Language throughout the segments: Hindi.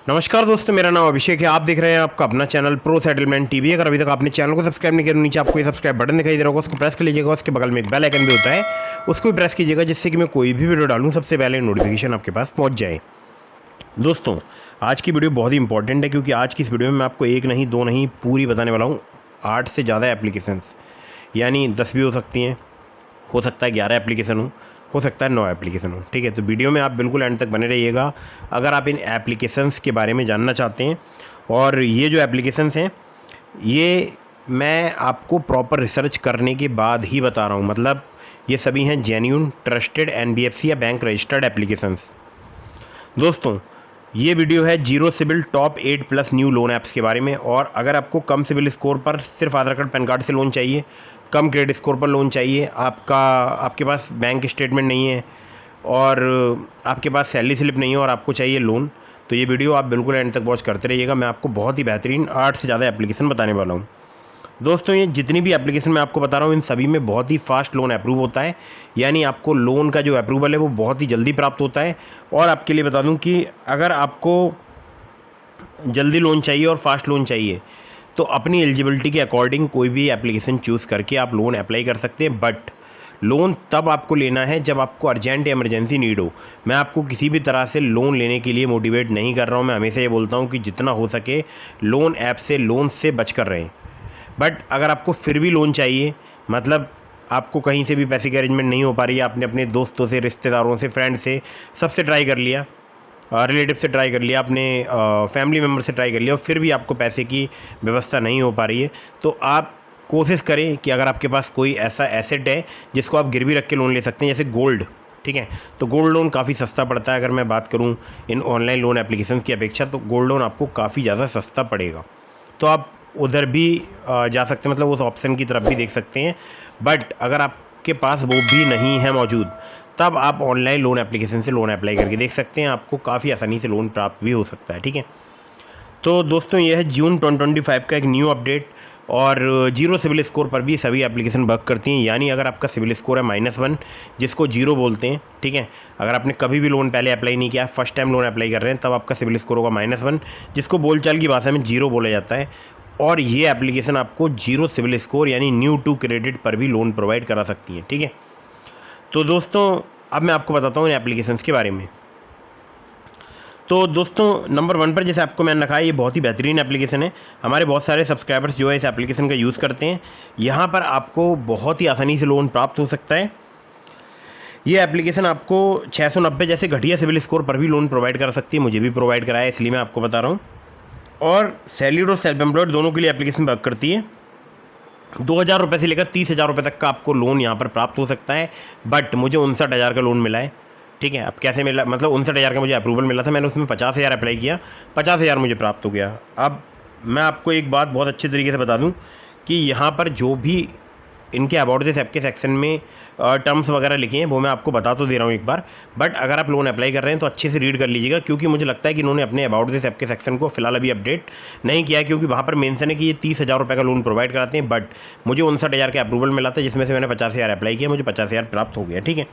नमस्कार दोस्तों, मेरा नाम अभिषेक है। आप देख रहे हैं आपका अपना चैनल प्रो सेटलमेंट टीवी। अगर अभी तक आपने चैनल को सब्सक्राइब नहीं किया, नीचे आपको ये सब्सक्राइब बटन दिखाई दे रहा होगा, उसको प्रेस कर लीजिएगा। उसके बगल में एक बेल आइकन भी होता है, उसको भी प्रेस कीजिएगा, जिससे कि मैं कोई भी वीडियो डालूँ सबसे पहले नोटिफिकेशन आपके पास पहुँच जाए। दोस्तों, आज की वीडियो बहुत ही इंपॉर्टेंट है, क्योंकि आज की इस वीडियो में मैं आपको एक नहीं, दो नहीं, पूरी बताने वाला हूँ 8 से ज़्यादा एप्लीकेशंस, यानी 10 भी हो सकती हैं, हो सकता है 11 एप्लीकेशन हो सकता है 9 एप्लीकेशन हो। ठीक है, तो वीडियो में आप बिल्कुल एंड तक बने रहिएगा अगर आप इन एप्लीकेशंस के बारे में जानना चाहते हैं। और ये जो एप्लीकेशंस हैं, ये मैं आपको प्रॉपर रिसर्च करने के बाद ही बता रहा हूँ। मतलब ये सभी हैं जेन्युइन, ट्रस्टेड एनबीएफसी या बैंक रजिस्टर्ड एप्लीकेशंस। दोस्तों, ये वीडियो है zero CIBIL top 8+ new loan apps के बारे में। और अगर आपको कम सिबिल स्कोर पर सिर्फ आधार कार्ड पैन कार्ड से लोन चाहिए, कम क्रेडिट स्कोर पर लोन चाहिए, आपके पास बैंक स्टेटमेंट नहीं है और आपके पास सैलरी स्लिप नहीं है और आपको चाहिए लोन, तो ये वीडियो आप बिल्कुल एंड तक वॉच करते रहिएगा। मैं आपको बहुत ही बेहतरीन 8 से ज़्यादा एप्लीकेशन बताने वाला हूँ। दोस्तों, ये जितनी भी एप्लीकेशन मैं आपको बता रहा हूँ, इन सभी में बहुत ही फास्ट लोन अप्रूव होता है, यानी आपको लोन का जो अप्रूवल है वो बहुत ही जल्दी प्राप्त होता है। और आपके लिए बता दूँ कि अगर आपको जल्दी लोन चाहिए और फास्ट लोन चाहिए, तो अपनी एलिजिबिलिटी के अकॉर्डिंग कोई भी एप्लीकेशन चूज़ करके आप लोन अप्लाई कर सकते हैं। बट लोन तब आपको लेना है जब आपको अर्जेंट इमरजेंसी नीड हो। मैं आपको किसी भी तरह से लोन लेने के लिए मोटिवेट नहीं कर रहा हूँ। मैं हमेशा ये बोलता हूँ कि जितना हो सके लोन ऐप से, लोन से बच कर रहें। बट अगर आपको फिर भी लोन चाहिए, मतलब आपको कहीं से भी पैसे की अरेंजमेंट नहीं हो पा रही है, आपने अपने दोस्तों से, रिश्तेदारों से, फ्रेंड से, सबसे ट्राई कर लिया, रिलेटिव से ट्राई कर लिया, अपने फैमिली मेम्बर से ट्राई कर लिया, और फिर भी आपको पैसे की व्यवस्था नहीं हो पा रही है, तो आप कोशिश करें कि अगर आपके पास कोई ऐसा एसेट है जिसको आप गिरवी रख के लोन ले सकते हैं, जैसे गोल्ड। ठीक है, तो गोल्ड लोन काफ़ी सस्ता पड़ता है। अगर मैं बात करूं इन ऑनलाइन लोन एप्लीकेशन की अपेक्षा, तो गोल्ड लोन आपको काफ़ी ज़्यादा सस्ता पड़ेगा, तो आप उधर भी जा सकते हैं, मतलब उस ऑप्शन की तरफ भी देख सकते हैं। बट अगर आपके पास वो भी नहीं है मौजूद, तब आप ऑनलाइन लोन एप्लीकेशन से लोन अप्लाई करके देख सकते हैं, आपको काफ़ी आसानी से लोन प्राप्त भी हो सकता है। ठीक है, तो दोस्तों, यह है जून 2025 का एक न्यू अपडेट। और जीरो सिविल स्कोर पर भी सभी एप्लीकेशन वर्क करती हैं, यानी अगर आपका सिविल स्कोर है -1, जिसको जीरो बोलते हैं। ठीक है, अगर आपने कभी भी लोन पहले अप्लाई नहीं किया, फर्स्ट टाइम लोन अप्लाई कर रहे हैं, तब आपका सिविल स्कोर होगा -1, जिसको बोलचाल की भाषा में जीरो बोला जाता है। और ये एप्लीकेशन आपको जीरो सिविल स्कोर यानी न्यू टू क्रेडिट पर भी लोन प्रोवाइड करा सकती हैं। ठीक है, तो दोस्तों, अब मैं आपको बताता हूँ इन एप्लीकेशंस के बारे में। तो दोस्तों, नंबर 1 पर जैसे आपको मैंने रखा है, ये बहुत ही बेहतरीन एप्लीकेशन है। हमारे बहुत सारे सब्सक्राइबर्स जो है इस एप्लीकेशन का यूज़ करते हैं। यहाँ पर आपको बहुत ही आसानी से लोन प्राप्त हो सकता है। ये एप्लीकेशन आपको 690 जैसे घटिया सिविल स्कोर पर भी लोन प्रोवाइड कर सकती है। मुझे भी प्रोवाइड कराया है, इसलिए मैं आपको बता रहा हूँ। और सैलरीड और सेल्फ एम्प्लॉयड दोनों के लिए एप्लीकेशन वर्क करती है। 2000 रुपये से लेकर 30,000 रुपये तक का आपको लोन यहाँ पर प्राप्त हो सकता है। बट मुझे 59,000 का लोन मिला है। ठीक है, अब कैसे मिला, मतलब 59,000 का मुझे अप्रूवल मिला था, मैंने उसमें 50,000 अप्लाई किया, 50,000 मुझे प्राप्त हो गया। अब मैं आपको एक बात बहुत अच्छे तरीके से बता दूं कि यहाँ पर जो भी इनके अबाउट दिस ऐप के सेक्शन में टर्म्स वगैरह लिखे हैं, वो मैं आपको बता तो दे रहा हूँ एक बार। बट अगर आप लोन अप्लाई कर रहे हैं तो अच्छे से रीड कर लीजिएगा, क्योंकि मुझे लगता है कि इन्होंने अपने अबाउट दिस ऐप के सेक्शन को फिलहाल अभी अपडेट नहीं किया है, क्योंकि वहाँ पर मेंशन है कि ये 30,000 रुपये का लोन प्रोवाइड कराते हैं। बट मुझे 59,000 का अप्रूवल मिला था, जिसमें से मैंने 50,000 अप्लाई किया, मुझे 50,000 प्राप्त हो गया। ठीक है,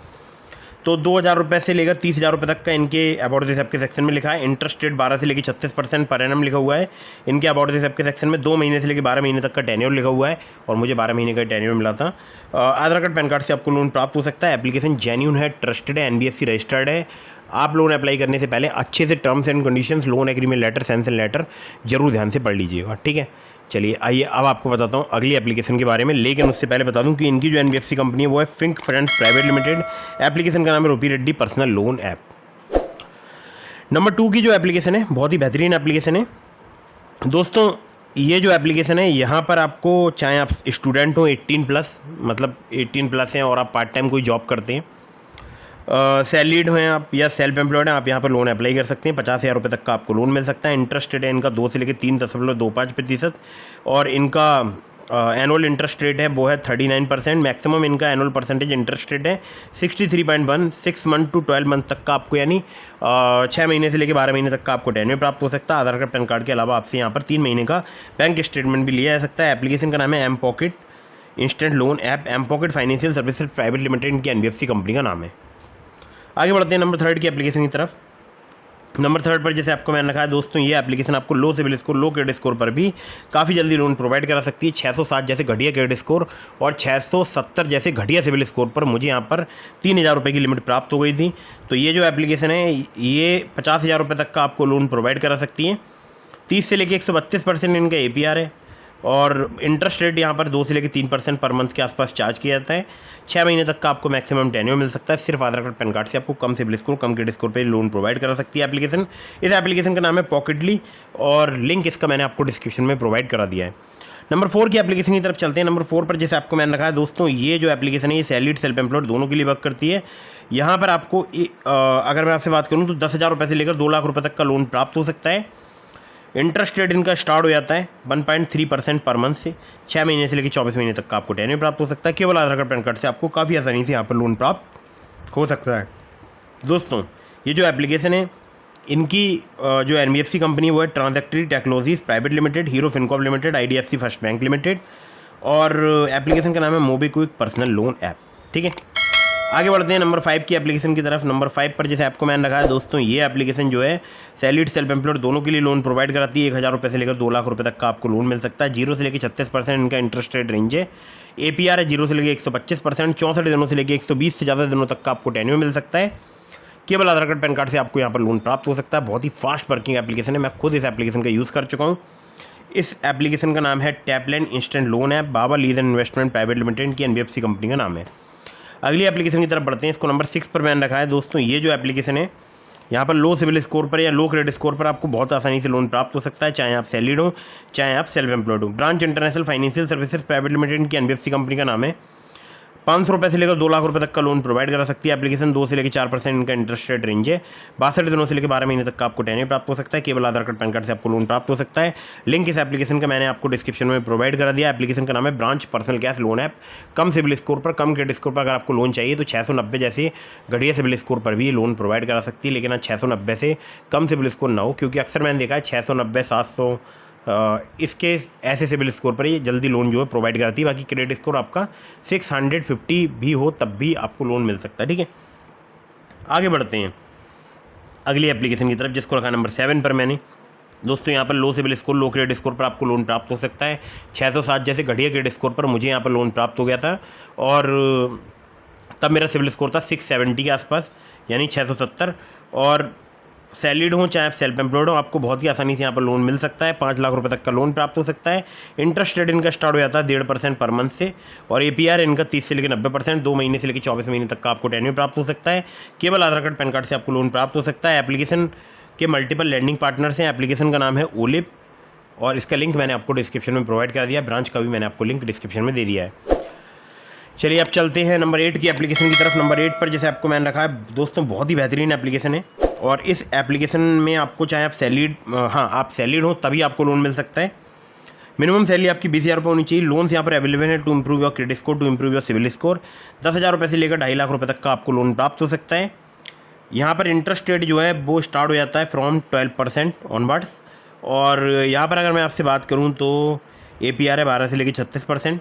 तो 2,000 रुपये से लेकर 30,000 रुपये तक का इनके अबाउट दिस ऐप के सेक्शन में लिखा है। इंटरेस्ट रेट 12 से लेकर 36% पर एनम लिखा हुआ है इनके अबाउट दिस ऐप के सेक्शन में। 2 महीने से लेकर 12 महीने तक का टेन्योर लिखा हुआ है, और मुझे 12 महीने का टेन्योर मिला था। आधार कार्ड पैन कार्ड से आपको लोन प्राप्त हो सकता है। एप्लीकेशन जेन्युइन है, ट्रस्टेड है, एनबीएफसी रजिस्टर्ड है। आप लोन अप्लाई करने से पहले अच्छे से terms and conditions, loan agreement letter, sanction letter जरूर ध्यान से पढ़ लीजिएगा। ठीक है, चलिए आइए अब आपको बताता हूँ अगली एप्लीकेशन के बारे में। लेकिन उससे पहले बता दूँ कि इनकी जो एनबीएफसी कंपनी है वो है Fink finance private limited. Application का नाम है रूपी Reddy personal loan app. Number 2 की जो एप्लीकेशन है, बहुत ही बेहतरीन एप्लीकेशन है। दोस्तों, ये जो एप्लीकेशन है, यहाँ पर आपको, चाहे आप स्टूडेंट हो 18+, मतलब 18+ हैं और आप पार्ट टाइम कोई जॉब करते हैं, सैलरीड हैं आप या सेल्फ एम्प्लॉयड हैं, आप यहाँ पर लोन अप्लाई कर सकते हैं। 50,000 रुपये तक का आपको लोन मिल सकता है। इंटरेस्ट रेट है इनका 2 से लेकर 3.25%, और इनका एनुअल इंटरेस्ट रेट है वो है 39%। मैक्सिमम इनका एनुअल परसेंटेज इंटरेस्ट रेट है 63.1। 6 मंथ टू 12 मंथ तक का आपको, यानी 6 महीने से लेकर 12 महीने तक का आपको टेन्योर प्राप्त हो सकता है। आधार कार्ड पैन कार्ड के अलावा आपसे यहाँ पर 3 महीने का बैंक स्टेटमेंट भी लिया जा सकता है। एप्लीकेशन का नाम है M pocket instant loan app. M pocket financial services private limited इनकी एनबीएफसी कंपनी का नाम है। आगे बढ़ते हैं नंबर 3 की एप्लीकेशन की तरफ। नंबर 3 पर जैसे आपको मैंने रखा है दोस्तों, ये एप्लीकेशन आपको लो सिविल स्कोर, लो क्रेडिट स्कोर पर भी काफ़ी जल्दी लोन प्रोवाइड करा सकती है। 607 जैसे घटिया क्रेडिट स्कोर और 670 जैसे घटिया सिविल स्कोर पर मुझे यहाँ पर 3000 रुपये की लिमिट प्राप्त हो गई थी। तो ये जो एप्लीकेशन है ये 50,000 रुपये तक का आपको लोन प्रोवाइड करा सकती है। 30 से लेकर 132% इनका APR है और इंटरेस्ट रेट यहाँ पर 2 से लेकर 3% पर मंथ के आसपास चार्ज किया जाता है। 6 महीने तक का आपको मैक्सिमम टेन्योर मिल सकता है। सिर्फ आधार कार्ड पैन कार्ड से आपको कम सिविल स्कोर, कम क्रेडिट स्कोर पे लोन प्रोवाइड करा सकती है एप्लीकेशन। इस एप्लीकेशन का नाम है पॉकेटली और लिंक इसका मैंने आपको डिस्क्रिप्शन में प्रोवाइड करा दिया है। नंबर 4 की एप्लीकेशन की तरफ चलते हैं। नंबर 4 पर जैसे आपको मैंने रखा है दोस्तों, ये जो एप्लीकेशन है ये सैलरीड, सेल्फ एम्प्लॉयड दोनों के लिए वर्क करती है। यहाँ पर आपको अगर मैं आपसे बात करूँ तो 10,000 रुपये से लेकर 2 लाख रुपये तक का लोन प्राप्त हो सकता है। इंटरेस्ट रेट इनका स्टार्ट हो जाता है 1.3% पर मंथ से। 6 महीने से लेकर 24 महीने तक का आपको टेन्योर प्राप्त हो सकता है। केवल आधार कार्ड पैन कार्ड से आपको काफ़ी आसानी से यहाँ पर लोन प्राप्त हो सकता है। दोस्तों ये जो एप्लीकेशन है इनकी जो NBFC कंपनी है वो है Transactree technologies private limited, Hero FinCorp limited, IDFC first bank limited और एप्लीकेशन का नाम है मोबीक्विक पर्सनल लोन ऐप। ठीक है, आगे बढ़ते हैं नंबर 5 की एप्लीकेशन की तरफ। नंबर 5 पर जैसे आपको मैंने रखा है दोस्तों, ये एप्लीकेशन जो है सैलरीड, सेल्फ एम्प्लॉयड दोनों के लिए लोन प्रोवाइड कराती है। 1,000 रुपये से लेकर 2 लाख रुपये तक का आपको लोन मिल सकता है। 0 से लेकर 36% इनका इंटरेस्ट रेट रेंज है। APR है 0 से लेकर 125%। 64 दिनों से लेकर 120 से ज़्यादा दिनों तक का आपको टेन्योर मिल सकता है। केवल आधार कार्ड पैन कार्ड से आपको यहाँ पर लोन प्राप्त हो सकता है। बहुत ही फास्ट वर्किंग एप्लीकेशन है, मैं खुद इस एप्लीकेशन का यूज़ कर चुका हूँ। इस एप्लीकेशन का नाम है Tapland instant loan app, Baba lease and investment private limited की NBFC कंपनी का नाम है। अगली एप्लीकेशन की तरफ बढ़ते हैं। इसको नंबर 6 पर मैंने रखा है दोस्तों। ये जो एप्लीकेशन है यहाँ पर लो सिविल स्कोर पर या लो क्रेडिट स्कोर पर आपको बहुत आसानी से लोन प्राप्त हो सकता है, चाहे आप सैलरीड हो चाहे आप सेल्फ एम्प्लॉयड हो। Branch international financial services private limited की NBFC कंपनी का नाम है। 500 रुपये से लेकर 2 लाख रुपये तक का लोन प्रोवाइड करा सकती है एप्लीकेशन। 2 से लेकर 4% इनका इंटरेस्ट रेट रेंज है। 62 दिनों से लेकर 12 महीने तक का आपको टेन्योर प्राप्त हो सकता है। केवल आधार कार्ड पैन कार्ड से आपको लोन प्राप्त हो सकता है। लिंक इस एप्लीकेशन का मैंने आपको डिस्क्रिप्शन में प्रोवाइड करा दिया। एप्लीकेशन का नाम है branch personal cash loan app. कम सिविल स्कोर पर, कम क्रेडिट स्कोर पर अगर आपको लोन चाहिए तो 690 जैसे घटिया सिविल स्कोर पर भी लोन प्रोवाइड करा सकती है। लेकिन 690 से कम सिविल स्कोर ना हो, क्योंकि अक्सर मैंने देखा है 690, 700 इसके ऐसे सिविल स्कोर पर ये जल्दी लोन जो है प्रोवाइड कराती है। बाकी क्रेडिट स्कोर आपका 650 भी हो तब भी आपको लोन मिल सकता है। ठीक है, आगे बढ़ते हैं अगली एप्लीकेशन की तरफ, जिसको रखा नंबर 7 पर मैंने। दोस्तों यहाँ पर लो सिविल स्कोर, लो क्रेडिट स्कोर पर आपको लोन प्राप्त हो सकता है। 607 जैसे घटिया क्रेडिट स्कोर पर मुझे यहाँ पर लोन प्राप्त हो गया था और तब मेरा सिविल स्कोर था 670 के आसपास, यानी 670। और सैलरीड हो चाहे आप सेल्फ एम्प्लॉयड हो, आपको बहुत ही आसानी से यहाँ पर लोन मिल सकता है। 5 लाख रुपए तक का लोन प्राप्त हो सकता है। इंटरेस्ट रेट इनका स्टार्ट हो जाता है 1.5% पर मंथ से और APR इनका 30 से लेकर 90%। 2 महीने से लेकर 24 महीने तक का आपको टेन्योर प्राप्त हो सकता है। केवल आधार कार्ड पैन कार्ड से आपको लोन प्राप्त हो सकता है। एप्लीकेशन के मल्टीपल लैंडिंग पार्टनर्स हैं। एप्लीकेशन का नाम है ओलिप और इसका लिंक मैंने आपको डिस्क्रिप्शन में प्रोवाइड करा दिया। ब्रांच का भी मैंने आपको लिंक डिस्क्रिप्शन में दे दिया है। चलिए अब चलते हैं नंबर 8 की एप्लीकेशन की तरफ। नंबर 8 पर जैसे आपको मैंने रखा है दोस्तों, बहुत ही बेहतरीन एप्लीकेशन है और इस एप्लीकेशन में आपको चाहे आप सैलरीड आप सैलरीड हो तभी आपको लोन मिल सकता है। मिनिमम सैलरी आपकी 20,000 रुपये होनी चाहिए। लोन्स यहाँ पर अवेलेबल है to improve your credit score, to improve your CIBIL score. 10,000 रुपये से लेकर 2.5 लाख रुपये तक का आपको लोन प्राप्त हो सकता है। यहाँ पर इंटरेस्ट रेट जो है वो स्टार्ट हो जाता है फ्रॉम 12% ऑनवर्ड्स और यहाँ पर अगर मैं आपसे बात करूँ तो APR है 12 से लेकर 36%।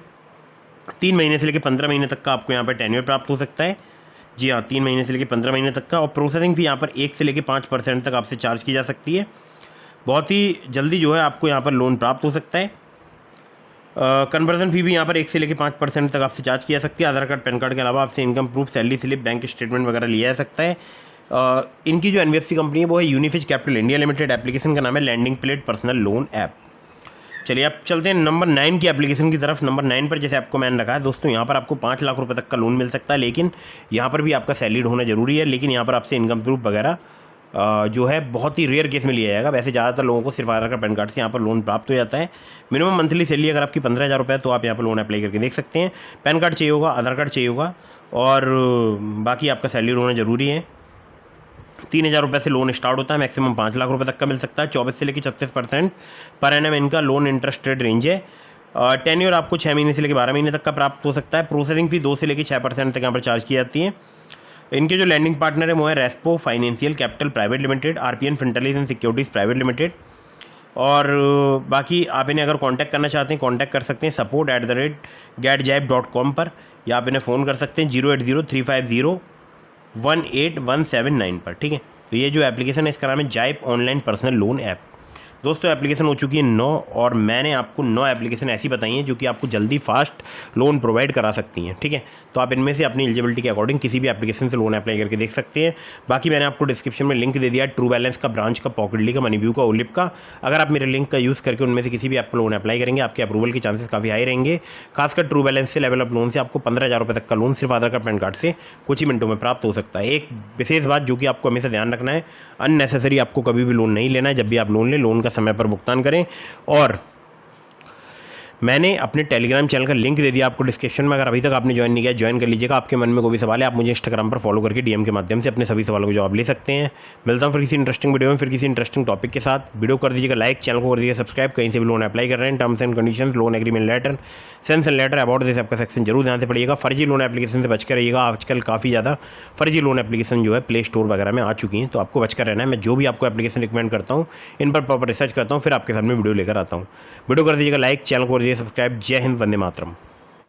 3 महीने से लेकर 15 महीने तक का आपको यहाँ पर टेन्योर प्राप्त हो सकता है। जी हाँ, 3 महीने से लेकर 15 महीने तक का। और प्रोसेसिंग फी यहाँ पर 1 से लेकर 5% तक आपसे चार्ज की जा सकती है। बहुत ही जल्दी जो है आपको यहाँ पर लोन प्राप्त हो सकता है। कन्वर्जन फी भी यहाँ पर 1 से लेकर 5% तक आपसे चार्ज की जा सकती है। आधार कार्ड पैन कार्ड के अलावा आपसे income proof, salary slip, bank statement वगैरह लिया जा सकता है। इनकी जो NBFC कंपनी है वो है Unifiz capital India limited. Application का नाम है lending plate personal loan app. चलिए अब चलते हैं नंबर 9 की एप्लीकेशन की तरफ। नंबर 9 पर जैसे आपको मैंने रखा है दोस्तों, यहाँ पर आपको 5 लाख रुपए तक का लोन मिल सकता है। लेकिन यहाँ पर भी आपका सैलरीड होना जरूरी है। लेकिन यहाँ पर आपसे इनकम प्रूफ वगैरह जो है बहुत ही रेयर केस में लिया जाएगा। वैसे ज़्यादातर लोगों को सिर्फ आधार कार्ड पैन कार्ड से यहाँ पर लोन प्राप्त हो जाता है। मिनिमम मंथली सैलरी अगर आपकी 15,000 रुपये है तो आप यहाँ पर लोन अप्लाई करके देख सकते हैं। पैन कार्ड चाहिए होगा, आधार कार्ड चाहिए होगा और बाकी आपका सैलरी होना ज़रूरी है। 3,000 रुपये से लोन स्टार्ट होता है। मैक्सिमम 5 लाख रुपए तक का मिल सकता है। 24 से लेकर 36% पर एनम इनका लोन इंटरेस्ट रेट रेंज है। टेन्योर आपको 6 महीने से लेकर 12 महीने तक का प्राप्त हो सकता है। प्रोसेसिंग फी 2 से लेकर 6% तक यहाँ पर चार्ज की जाती है। इनके जो लैंडिंग पार्टनर है वो है Respo financial capital private limited, RPN फिनटेलीज एंड सिक्योरिटीज़ प्राइवेट लिमिटेड। और बाकी आप इन्हें अगर कांटेक्ट करना चाहते हैं कांटेक्ट कर सकते हैं support@getjaip.com पर, या आप इन्हें फ़ोन कर सकते हैं 08035018179 पर। ठीक है, तो ये जो एप्लीकेशन है इसका नाम है जाइप ऑनलाइन पर्सनल लोन ऐप। दोस्तों एप्लीकेशन हो चुकी है 9 और मैंने आपको 9 एप्लीकेशन ऐसी बताई हैं जो कि आपको जल्दी फास्ट लोन प्रोवाइड करा सकती हैं, ठीक है। तो आप इनमें से अपनी एलिजिबिलिटी के अकॉर्डिंग किसी भी एप्लीकेशन से लोन अप्लाई करके देख सकते हैं। बाकी मैंने आपको डिस्क्रिप्शन में लिंक दे दिया ट्रू बैलेंस का, ब्रांच का, पॉकेटली का, मनीव्यू का, ओलिप का। अगर आप मेरे लिंक का यूज़ करके उनमें से किसी भी ऐप पर लोन अप्लाई करेंगे आपके अप्रूवल के चांसेस काफ़ी हाई रहेंगे। खासकर ट्रू बैलेंस से लेवल अप लोन से आपको 15,000 रुपये तक का लोन सिर्फ आधार कार्ड पैन कार्ड से कुछ ही मिनटों में प्राप्त हो सकता है। एक विशेष बात जो कि आपको हमेशा ध्यान रखना है, अननेसेसरी आपको कभी भी लोन नहीं लेना है। जब भी आप लोन लें लोन का समय पर भुगतान करें। और मैंने अपने टेलीग्राम चैनल का लिंक दे दिया आपको डिस्क्रिप्शन में, अगर अभी तक आपने ज्वाइन नहीं किया ज्वाइन कर लीजिएगा। आपके मन में कोई भी सवाल है आप मुझे इंस्टाग्राम पर फॉलो करके डीएम के माध्यम से अपने सभी सवालों को जवाब ले सकते हैं। मिलता हूँ फिर किसी इंटरेस्टिंग वीडियो में, फिर किसी इंटरेस्टिंग टॉपिक के साथ। वीडियो कर दीजिएगा लाइक, चैनल को कर दीजिएगा सब्सक्राइब। कहीं से भी लोन अप्लाई कर रहे हैं, terms and condition, loan agreement letter, sanction letter, about this आपका सेक्शन जरूर ध्यान से पड़िएगा। फर्जी लोन एप्लीकेशन से बचकर रहिएगा। आजकल काफ़ी ज़्यादा फर्जी लोन एप्लीकेशन जो है प्ले स्टोर वगैरह में आ चुकी हैं, तो आपको बचकर रहना है। मैं जो भी आपको एप्लीकेशन रिकमेंड करता हूँ इन पर प्रॉपर रिसर्च करता हूँ, फिर आपके सामने वीडियो लेकर आता हूँ। वीडियो कर दीजिएगा लाइक, चैनल को कर दीजिए सब्सक्राइब। जय हिंद, वंदे मातरम।